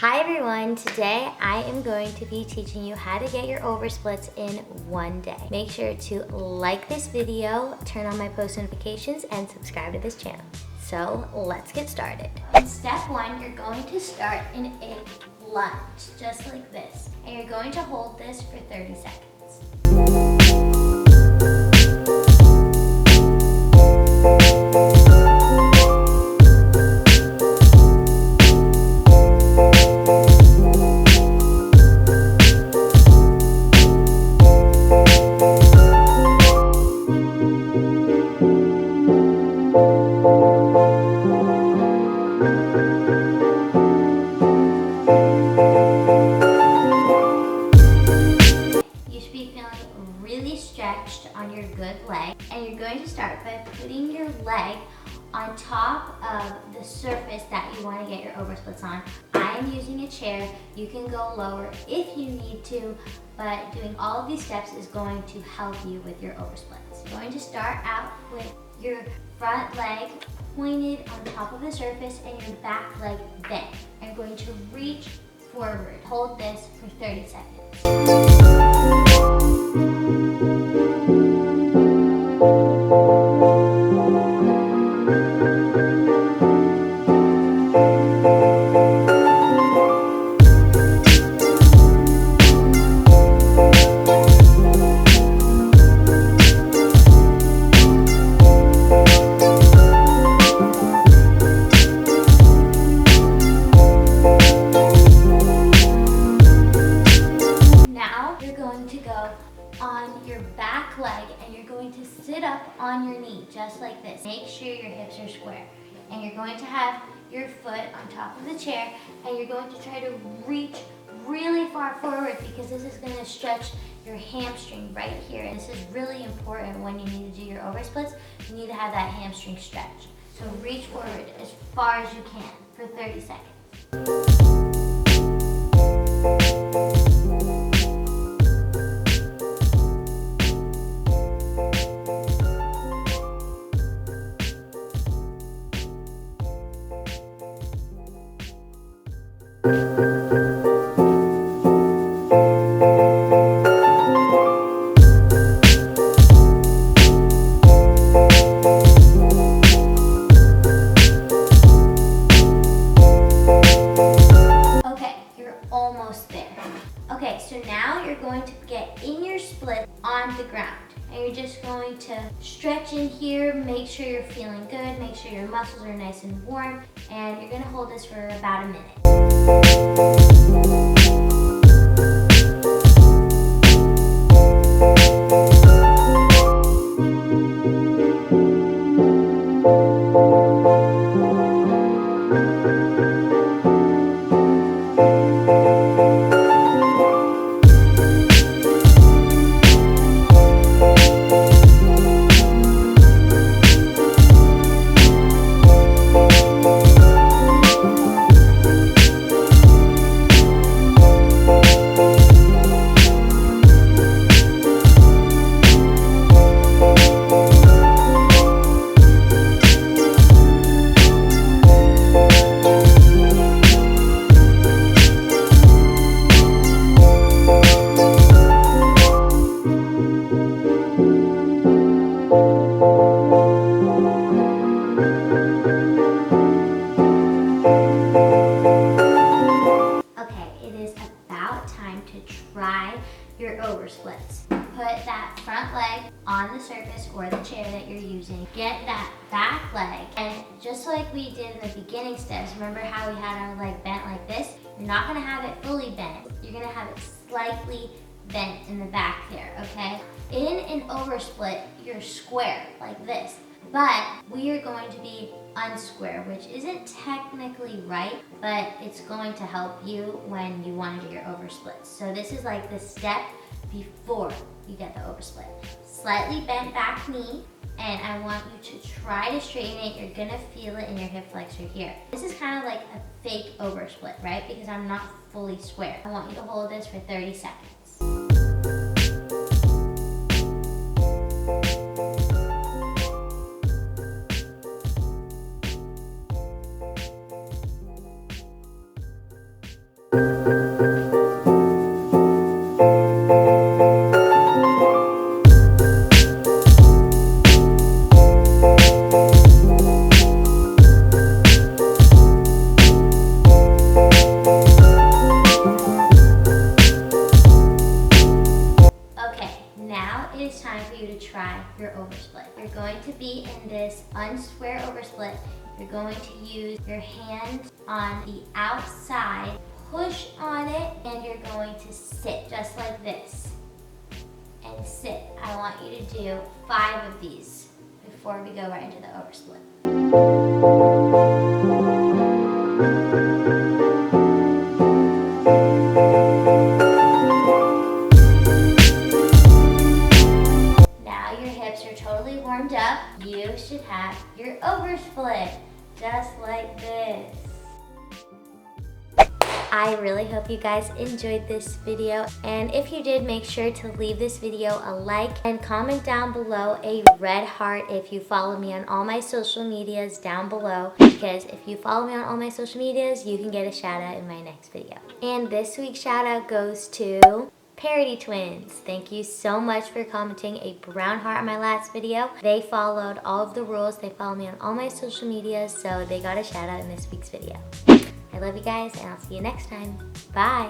Hi everyone, today I am going to be teaching you how to get your oversplits in one day. Make sure to like this video, turn on my post notifications, and subscribe to this channel. So let's get started. In step one, you're going to start in a lunge, just like this. And you're going to hold this for 30 seconds. Really stretched on your good leg, and you're going to start by putting your leg on top of the surface that you want to get your oversplits on. I am using a chair. You can go lower if you need to, but doing all of these steps is going to help you with your oversplits. You're going to start out with your front leg pointed on top of the surface and your back leg bent. I'm going to reach forward. Hold this for 30 seconds. On your back leg, and you're going to sit up on your knee just like this. Make sure your hips are square, and you're going to have your foot on top of the chair, and you're going to try to reach really far forward because this is going to stretch your hamstring right here. And this is really important when you need to do your oversplits. You need to have that hamstring stretch. So reach forward as far as you can for 30 seconds. Okay, so now you're going to get in your split on the ground, and you're just going to stretch in here, make sure you're feeling good, make sure your muscles are nice and warm, and you're going to hold this for about a minute. Try your oversplits. Put that front leg on the surface or the chair that you're using. Get that back leg, and just like we did in the beginning steps, remember how we had our leg bent like this? You're not gonna have it fully bent. You're gonna have it slightly bent in the back there, okay? In an oversplit, you're square like this, but we are going to be unsquare, which isn't technically right, but it's going to help you when you want to do your oversplits. So this is like the step before you get the oversplit. Slightly bent back knee, and I want you to try to straighten it. You're gonna feel it in your hip flexor here. This is kind of like a fake oversplit, right? Because I'm not fully square. I want you to hold this for 30 seconds. you're going to be in this unsquare oversplit. You're going to use your hand on the outside, push on it, and you're going to sit just like this. And sit. I want you to do 5 of these before we go right into the oversplit. Now your hips are totally warmed up. You should have your oversplit, just like this. I really hope you guys enjoyed this video, and if you did, make sure to leave this video a like and comment down below a red heart if you follow me on all my social medias down below, because if you follow me on all my social medias, you can get a shout out in my next video. And this week's shout out goes to Parody Twins. Thank you so much for commenting a brown heart on my last video. They followed all of the rules. They follow me on all my social medias, so they got a shout out in this week's video. I love you guys, and I'll see you next time. Bye.